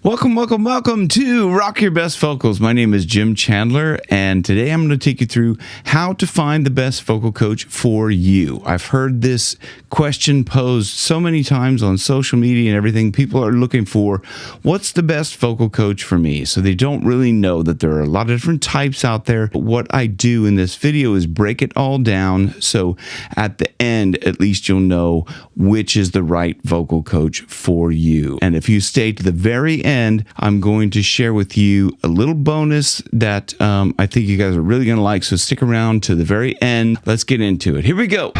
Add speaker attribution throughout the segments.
Speaker 1: Welcome to Rock Your Best Vocals. My name is Jim Chandler, and today I'm going to take you through how to find the best vocal coach for you. I've heard this question posed so many times on social media and everything. People are looking for, what's the best vocal coach for me? So they don't really know that there are a lot of different types out there. But what I do in this video is break it all down, so at the end, at least you'll know which is the right vocal coach for you. And if you stay to the very end, I'm going to share with you a little bonus that I think you guys are really going to like. So stick around to the very end. Let's get into it. Here we go.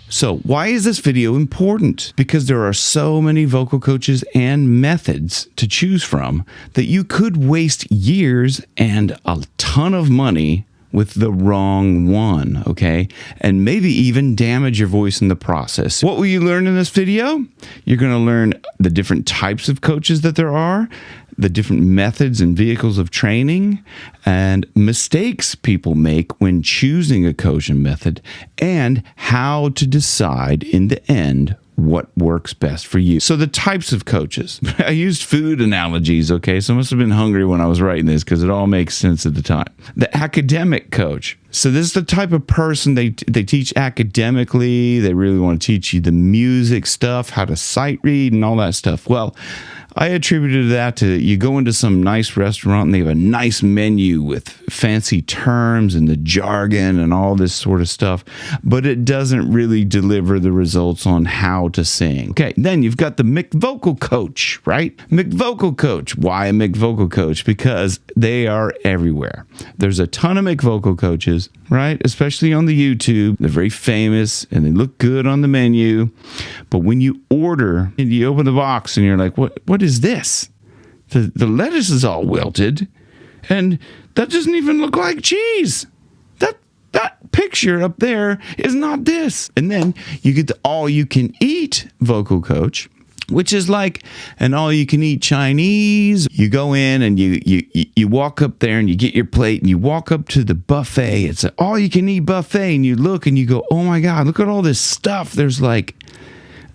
Speaker 1: So why is this video important? Because there are so many vocal coaches and methods to choose from that you could waste years and a ton of money with the wrong one, okay? And maybe even damage your voice in the process. What will you learn in this video? You're gonna learn the different types of coaches that there are, the different methods and vehicles of training, and mistakes people make when choosing a coach and method, and how to decide in the end what works best for you. So the types of coaches. I used food analogies, okay? So I must have been hungry when I was writing this because it all makes sense at the time. The academic coach. So this is the type of person they teach academically. They really want to teach you the music stuff, how to sight read and all that stuff. Well, I attributed that to you go into some nice restaurant and they have a nice menu with fancy terms and the jargon and all this sort of stuff, but it doesn't really deliver the results on how to sing. Okay, then you've got the McVocal coach, right? McVocal coach. Why a McVocal coach? Because they are everywhere. There's a ton of McVocal coaches, right? Especially on the YouTube. They're very famous and they look good on the menu. But when you order and you open the box and you're like, what is this? The lettuce is all wilted and that doesn't even look like cheese. That picture up there is not this. And then you get the all-you-can-eat vocal coach, which is like an all-you-can-eat Chinese. You go in and you walk up there and you get your plate and you walk up to the buffet. It's an all-you-can-eat buffet and you look and you go, oh my God, look at all this stuff. There's like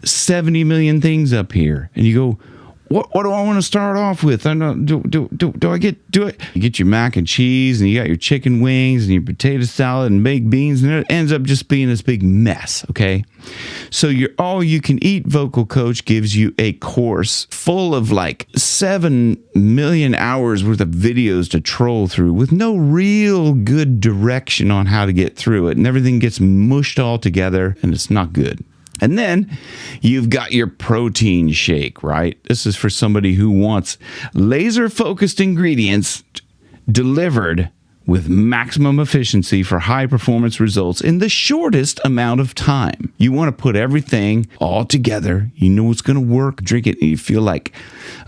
Speaker 1: 70 million things up here. And you go, what do I want to start off with? I don't do it? You get your mac and cheese and you got your chicken wings and your potato salad and baked beans, and it ends up just being this big mess, okay? So your all-you-can-eat vocal coach gives you a course full of like 7 million hours worth of videos to troll through with no real good direction on how to get through it, and everything gets mushed all together and it's not good. And then you've got your protein shake, right? This is for somebody who wants laser-focused ingredients delivered with maximum efficiency for high-performance results in the shortest amount of time. You want to put everything all together. You know it's going to work. Drink it, and you feel like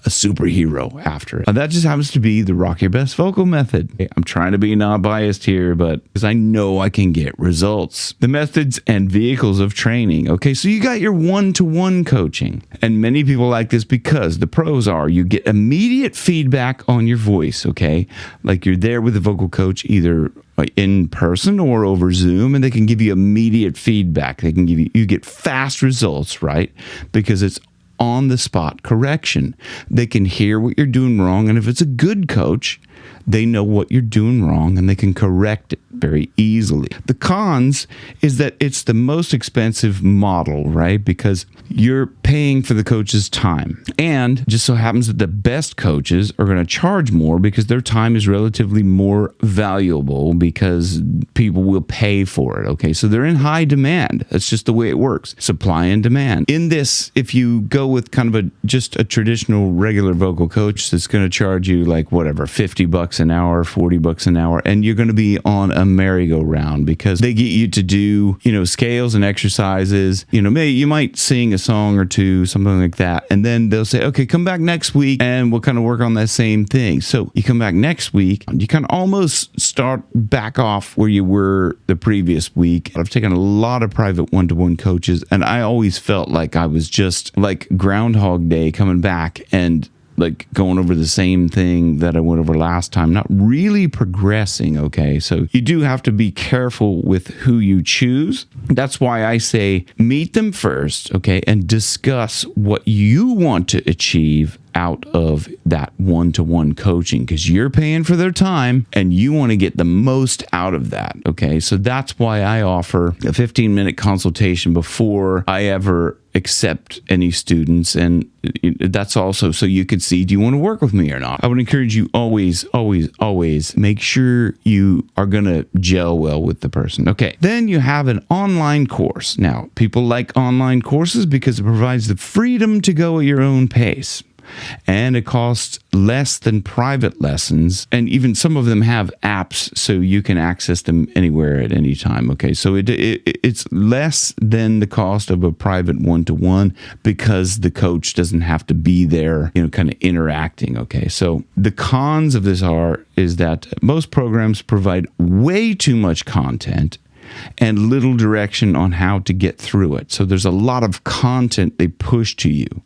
Speaker 1: a superhero after it. That just happens to be the Rock Your Best Vocal method. I'm trying to be not biased here, but because I know I can get results. The methods and vehicles of training. Okay, so you got your one-to-one coaching. And many people like this because the pros are you get immediate feedback on your voice, okay? Like you're there with the vocal coach either in person or over Zoom, and they can give you immediate feedback. They can give you get fast results, right? Because it's on the spot correction. They can hear what you're doing wrong, and if it's a good coach, they know what you're doing wrong and they can correct it very easily. The cons is that it's the most expensive model, right? Because you're paying for the coach's time. And just so happens that the best coaches are going to charge more because their time is relatively more valuable because people will pay for it, okay? So they're in high demand. That's just the way it works. Supply and demand. In this, if you go with kind of just a traditional regular vocal coach that's going to charge you like whatever, $50 an hour, $40 an hour, and you're going to be on a merry-go-round because they get you to do, scales and exercises. Maybe you might sing a song or two, something like that, and then they'll say, okay, come back next week and we'll kind of work on that same thing. So you come back next week, you kind of almost start back off where you were the previous week. I've taken a lot of private one-to-one coaches, and I always felt like I was just like Groundhog Day coming back and like going over the same thing that I went over last time, not really progressing, okay? So you do have to be careful with who you choose. That's why I say meet them first, okay, and discuss what you want to achieve out of that one-to-one coaching, because you're paying for their time and you want to get the most out of that, okay? So that's why I offer a 15-minute consultation before I ever accept any students, and that's also so you could see, do you want to work with me or not? I would encourage you always make sure you are going to gel well with the person. Okay, then you have an online course. Now, people like online courses because it provides the freedom to go at your own pace. And it costs less than private lessons, and even some of them have apps so you can access them anywhere at any time. Okay, so it's less than the cost of a private one-to-one because the coach doesn't have to be there, kind of interacting. Okay, so the cons of this is that most programs provide way too much content and little direction on how to get through it. So there's a lot of content they push to you,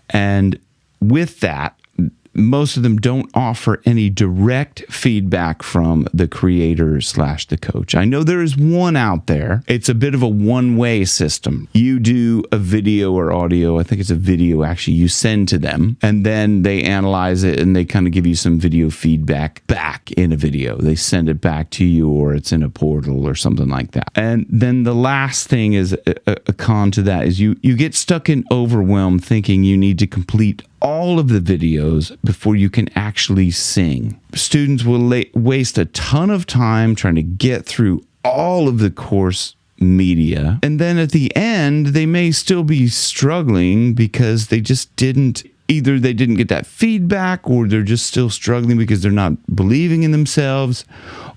Speaker 1: and with that, most of them don't offer any direct feedback from the creator / the coach. I know there is one out there. It's a bit of a one-way system. You do a video or audio. I think it's a video, actually, you send to them, and then they analyze it and they kind of give you some video feedback back in a video. They send it back to you, or it's in a portal or something like that. And then the last thing is a con to that is you get stuck in overwhelm thinking you need to complete all of the videos before you can actually sing. Students will waste a ton of time trying to get through all of the course media, and then at the end they may still be struggling because they just didn't get that feedback, or they're just still struggling because they're not believing in themselves,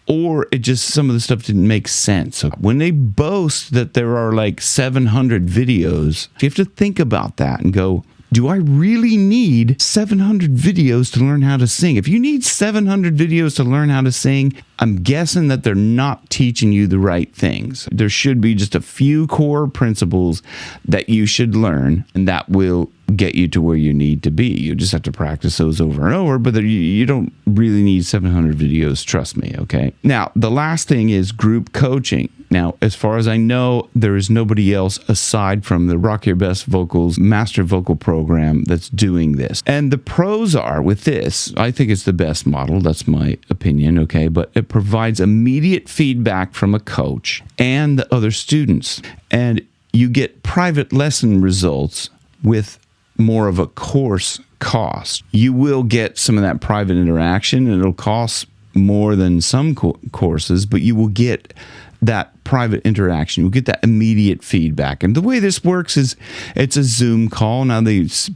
Speaker 1: or some of the stuff didn't make sense. So when they boast that there are like 700 videos, you have to think about that and go, do I really need 700 videos to learn how to sing? If you need 700 videos to learn how to sing, I'm guessing that they're not teaching you the right things. There should be just a few core principles that you should learn, and that will get you to where you need to be. You just have to practice those over and over, but you don't really need 700 videos, trust me, okay? Now, the last thing is group coaching. Now, as far as I know, there is nobody else aside from the Rock Your Best Vocals Master Vocal Program that's doing this. And the pros are with this, I think it's the best model, that's my opinion, okay? But it provides immediate feedback from a coach and the other students. And you get private lesson results with more of a course cost. You will get some of that private interaction, and it'll cost more than some courses, but you will get that private interaction. You'll get that immediate feedback. And the way this works is it's a Zoom call. Now,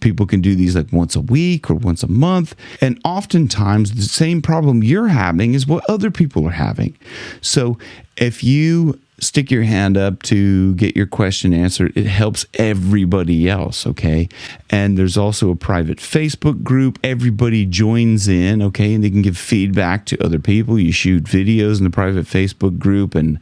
Speaker 1: people can do these like once a week or once a month. And oftentimes the same problem you're having is what other people are having. So if you stick your hand up to get your question answered, it helps everybody else, okay? And there's also a private Facebook group. Everybody joins in, okay? And they can give feedback to other people. You shoot videos in the private Facebook group, and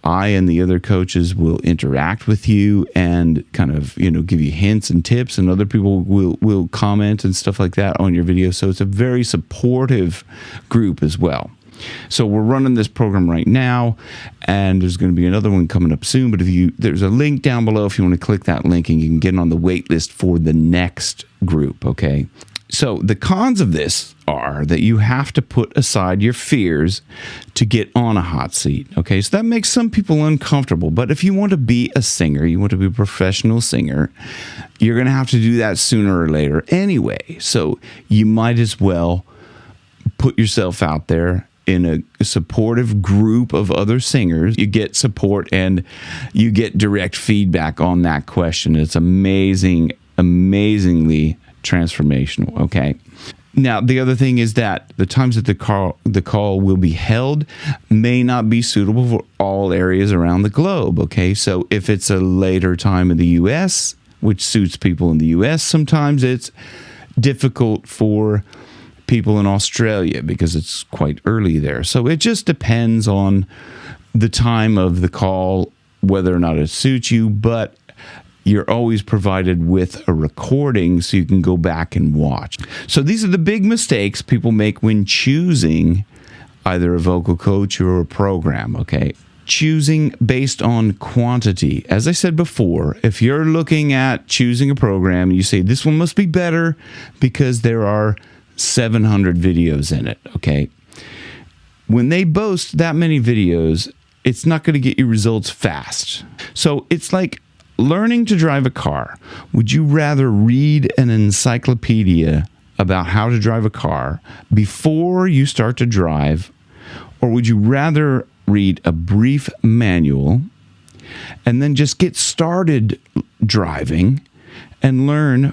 Speaker 1: I and the other coaches will interact with you and kind of, give you hints and tips, and other people will comment and stuff like that on your video. So it's a very supportive group as well. So we're running this program right now, and there's going to be another one coming up soon. But there's a link down below if you want to click that link, and you can get on the wait list for the next group, okay? So the cons of this are that you have to put aside your fears to get on a hot seat, okay? So that makes some people uncomfortable. But if you want to be a singer, you want to be a professional singer, you're going to have to do that sooner or later anyway. So you might as well put yourself out there in a supportive group of other singers. You get support and you get direct feedback on that question. It's amazingly transformational, okay? Now, the other thing is that the times that the call will be held may not be suitable for all areas around the globe, okay? So if it's a later time in the U.S., which suits people in the U.S., sometimes it's difficult for people in Australia because it's quite early there. So it just depends on the time of the call, whether or not it suits you, but you're always provided with a recording so you can go back and watch. So these are the big mistakes people make when choosing either a vocal coach or a program, okay? Choosing based on quantity. As I said before, if you're looking at choosing a program, you say this one must be better because there are 700 videos in it, okay? When they boast that many videos, it's not going to get you results fast. So it's like learning to drive a car. Would you rather read an encyclopedia about how to drive a car before you start to drive, or would you rather read a brief manual and then just get started driving and learn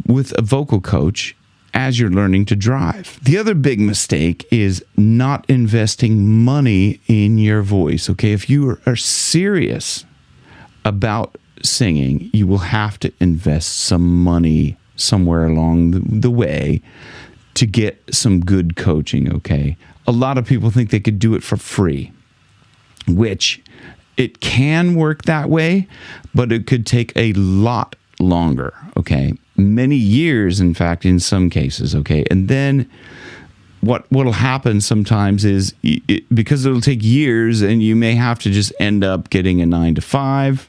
Speaker 1: with a vocal coach as you're learning to drive? The other big mistake is not investing money in your voice. Okay, if you are serious about singing, you will have to invest some money somewhere along the way to get some good coaching, okay? A lot of people think they could do it for free, which it can work that way, but it could take a lot longer, okay? Many years, in fact, in some cases, okay? And then what'll happen sometimes is because it'll take years and you may have to just end up getting a 9-to-5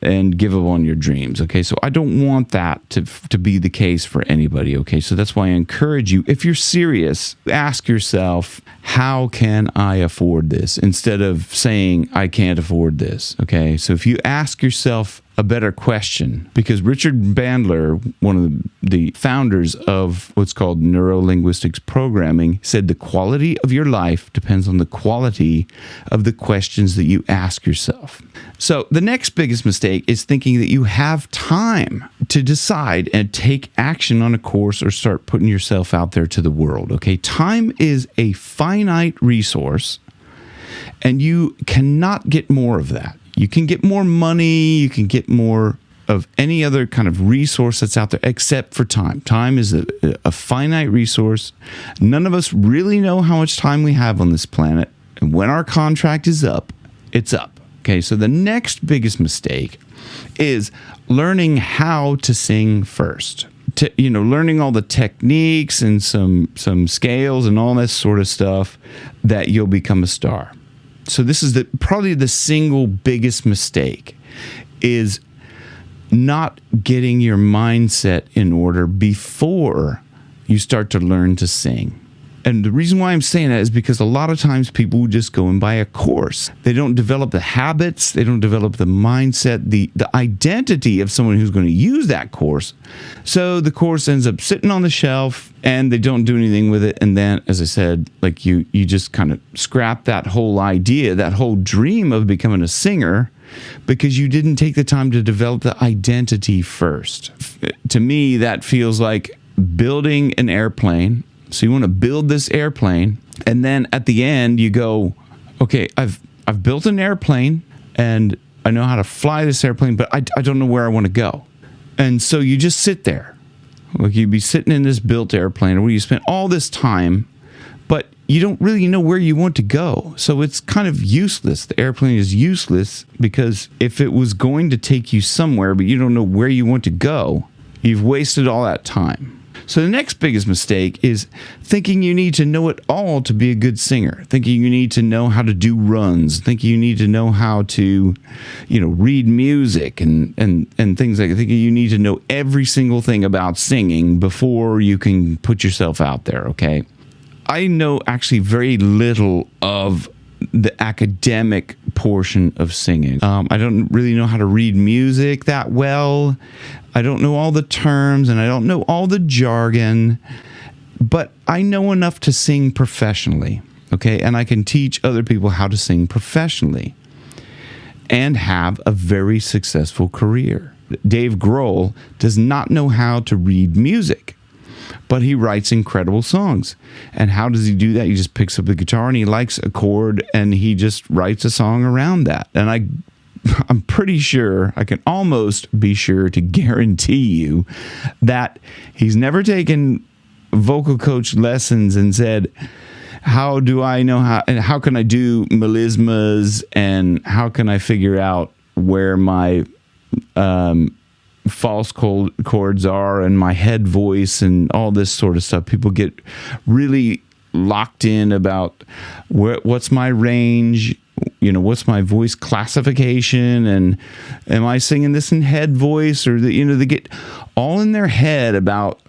Speaker 1: and give up on your dreams, okay? So I don't want that to be the case for anybody, okay? So that's why I encourage you, if you're serious, ask yourself, how can I afford this? Instead of saying, I can't afford this, okay? So if you ask yourself a better question, because Richard Bandler, one of the founders of what's called neuro-linguistics programming, said the quality of your life depends on the quality of the questions that you ask yourself. So the next biggest mistake is thinking that you have time to decide and take action on a course or start putting yourself out there to the world, okay? Time is a finite resource, and you cannot get more of that. You can get more money, you can get more of any other kind of resource that's out there except for time. Time is a finite resource. None of us really know how much time we have on this planet. And when our contract is up, it's up. Okay, so the next biggest mistake is learning how to sing first. Learning all the techniques and some scales and all that sort of stuff that you'll become a star. So this is probably the single biggest mistake, is not getting your mindset in order before you start to learn to sing. And the reason why I'm saying that is because a lot of times people just go and buy a course. They don't develop the habits, they don't develop the mindset, the identity of someone who's going to use that course. So the course ends up sitting on the shelf and they don't do anything with it. And then, as I said, like you just kind of scrap that whole idea, that whole dream of becoming a singer, because you didn't take the time to develop the identity first. To me, that feels like building an airplane. So you want to build this airplane, and then at the end you go, okay, I've built an airplane and I know how to fly this airplane, but I don't know where I want to go. And so you just sit there. Like you'd be sitting in this built airplane where you spent all this time, but you don't really know where you want to go. So it's kind of useless. The airplane is useless because if it was going to take you somewhere, but you don't know where you want to go, you've wasted all that time. So the next biggest mistake is thinking you need to know it all to be a good singer, thinking you need to know how to do runs, thinking you need to know how to, read music and things like that, thinking you need to know every single thing about singing before you can put yourself out there, okay? I know actually very little of the academic portion of singing. I don't really know how to read music that well. I don't know all the terms and I don't know all the jargon, but I know enough to sing professionally, okay? And I can teach other people how to sing professionally and have a very successful career. Dave Grohl does not know how to read music, but he writes incredible songs. And how does he do that? He just picks up the guitar and he likes a chord and he just writes a song around that. And I'm pretty sure, I can almost be sure to guarantee you that he's never taken vocal coach lessons and said, how do I know how can I do melismas and how can I figure out where my false chords are and my head voice and all this sort of stuff. People get really locked in about what's my range, what's my voice classification, and am I singing this in head voice, or they get all in their head about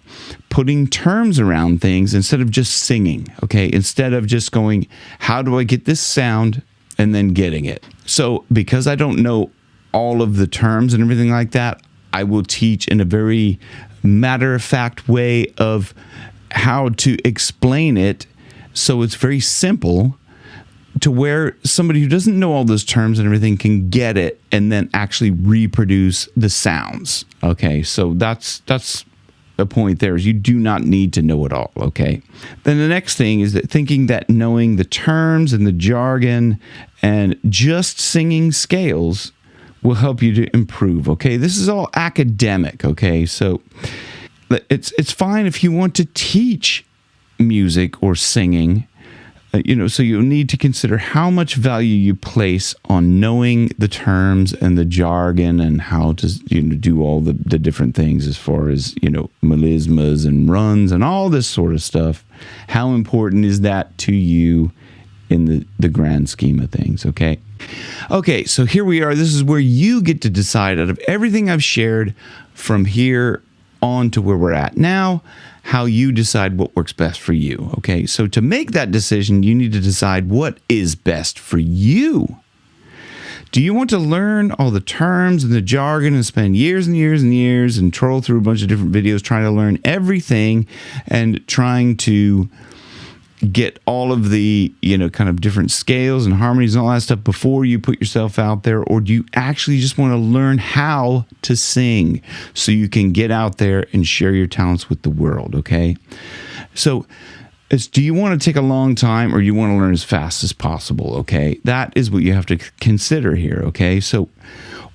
Speaker 1: putting terms around things instead of just singing, okay? Instead of just going, how do I get this sound, and then getting it. So because I don't know all of the terms and everything like that, I will teach in a very matter-of-fact way of how to explain it so it's very simple to where somebody who doesn't know all those terms and everything can get it and then actually reproduce the sounds. Okay, so that's the point there, is you do not need to know it all, okay? Then the next thing is that thinking that knowing the terms and the jargon and just singing scales will help you to improve, okay? This is all academic, okay? So it's fine if you want to teach music or singing, so you'll need to consider how much value you place on knowing the terms and the jargon and how to do all the different things as far as melismas and runs and all this sort of stuff. How important is that to you in the grand scheme of things, okay? Okay, so here we are. This is where you get to decide, out of everything I've shared from here on to where we're at now, how you decide what works best for you, okay? So to make that decision, you need to decide what is best for you. Do you want to learn all the terms and the jargon and spend years and years and years and troll through a bunch of different videos trying to learn everything and trying to get all of the, kind of different scales and harmonies and all that stuff before you put yourself out there? Or do you actually just want to learn how to sing so you can get out there and share your talents with the world, okay? So do you want to take a long time, or you want to learn as fast as possible, okay? That is what you have to consider here, okay? So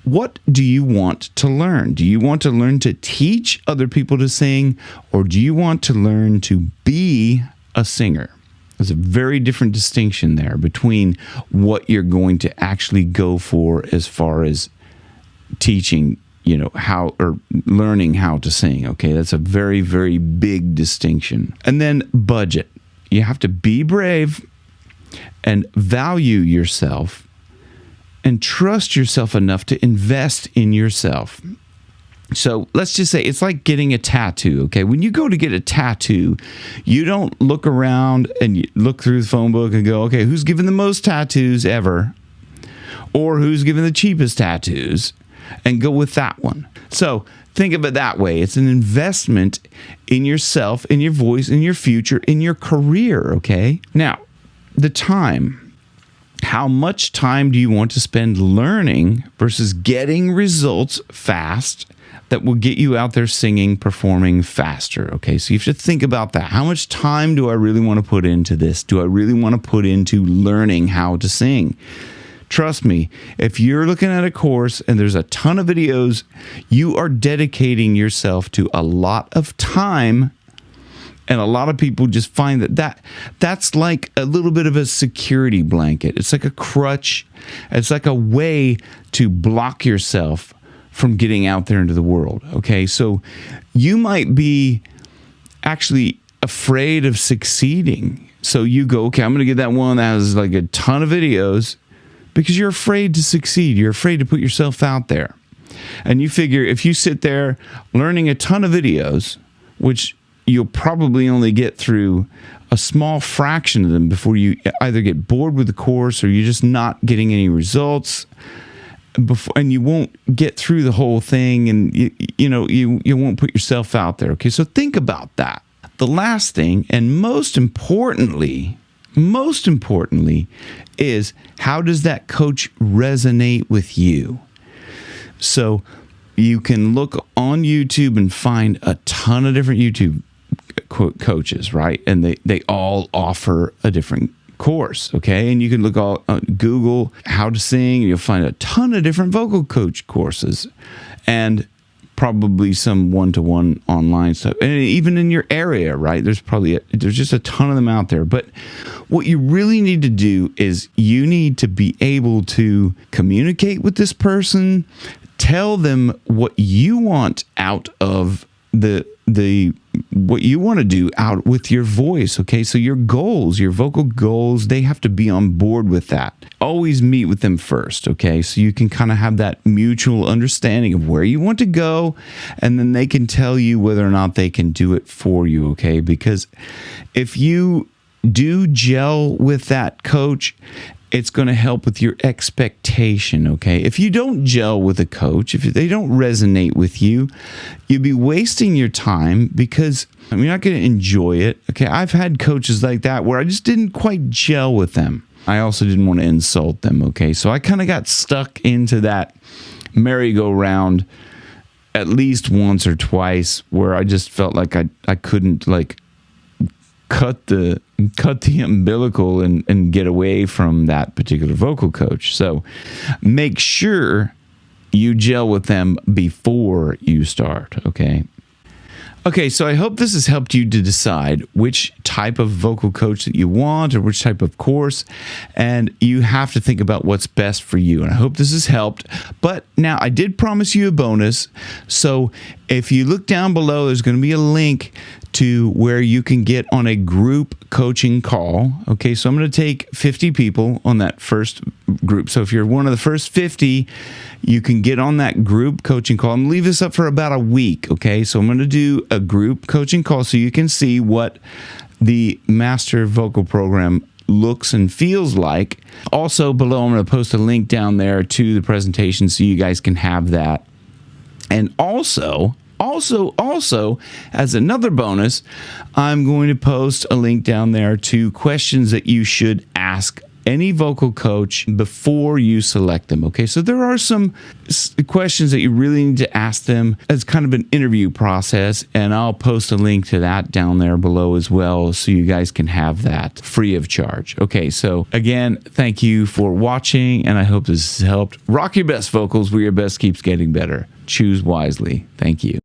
Speaker 1: what do you want to learn? Do you want to learn to teach other people to sing, or do you want to learn to be a singer? There's a very different distinction there between what you're going to actually go for as far as teaching, how, or learning how to sing. Okay, that's a very, very big distinction. And then budget. You have to be brave and value yourself and trust yourself enough to invest in yourself. So let's just say it's like getting a tattoo, okay? When you go to get a tattoo, you don't look around and you look through the phone book and go, okay, who's given the most tattoos ever? Or who's given the cheapest tattoos? And go with that one. So think of it that way. It's an investment in yourself, in your voice, in your future, in your career, okay? Now, the time. How much time do you want to spend learning versus getting results fast that will get you out there singing, performing faster? Okay, so you have to think about that. How much time do I really want to put into this? Do I really want to put into learning how to sing? Trust me, if you're looking at a course and there's a ton of videos, you are dedicating yourself to a lot of time. And a lot of people just find that's like a little bit of a security blanket. It's like a crutch. It's like a way to block yourself from getting out there into the world. Okay, so you might be actually afraid of succeeding. So you go, okay, I'm going to get that one that has like a ton of videos, because you're afraid to succeed. You're afraid to put yourself out there. And you figure if you sit there learning a ton of videos, which you'll probably only get through a small fraction of them before you either get bored with the course or you're just not getting any results, and you won't get through the whole thing, and you won't put yourself out there. Okay, so think about that. The last thing, and most importantly, is how does that coach resonate with you? So you can look on YouTube and find a ton of different YouTube coaches, right? And they all offer a different course, okay? And you can look all Google how to sing, and you'll find a ton of different vocal coach courses, and probably some one-to-one online stuff, and even in your area, right? There's just a ton of them out there. But what you really need to do is you need to be able to communicate with this person, tell them what you want out of what you want to do out with your voice. Okay, so your goals, your vocal goals, they have to be on board with that. Always meet with them first. Okay, so you can kind of have that mutual understanding of where you want to go, and then they can tell you whether or not they can do it for you. Okay, because if you do gel with that coach, it's going to help with your expectation, okay? If you don't gel with a coach, if they don't resonate with you, you'll be wasting your time because you're not going to enjoy it, okay? I've had coaches like that where I just didn't quite gel with them. I also didn't want to insult them, okay? So I kind of got stuck into that merry-go-round at least once or twice where I just felt like I couldn't, like, cut the umbilical and get away from that particular vocal coach. So make sure you gel with them before you start, okay? Okay, so I hope this has helped you to decide which type of vocal coach that you want or which type of course, and you have to think about what's best for you. And I hope this has helped. But now I did promise you a bonus. So if you look down below, there's going to be a link to where you can get on a group coaching call. Okay, so I'm going to take 50 people on that first group. So if you're one of the first 50, you can get on that group coaching call. I'm going to leave this up for about a week. Okay, so I'm going to do a group coaching call so you can see what the Master Vocal Program looks and feels like. Also below, I'm going to post a link down there to the presentation so you guys can have that. And also, as another bonus, I'm going to post a link down there to questions that you should ask any vocal coach before you select them. Okay, so there are some questions that you really need to ask them as kind of an interview process, and I'll post a link to that down there below as well so you guys can have that free of charge. Okay, so again, thank you for watching, and I hope this has helped. Rock your best vocals where your best keeps getting better. Choose wisely. Thank you.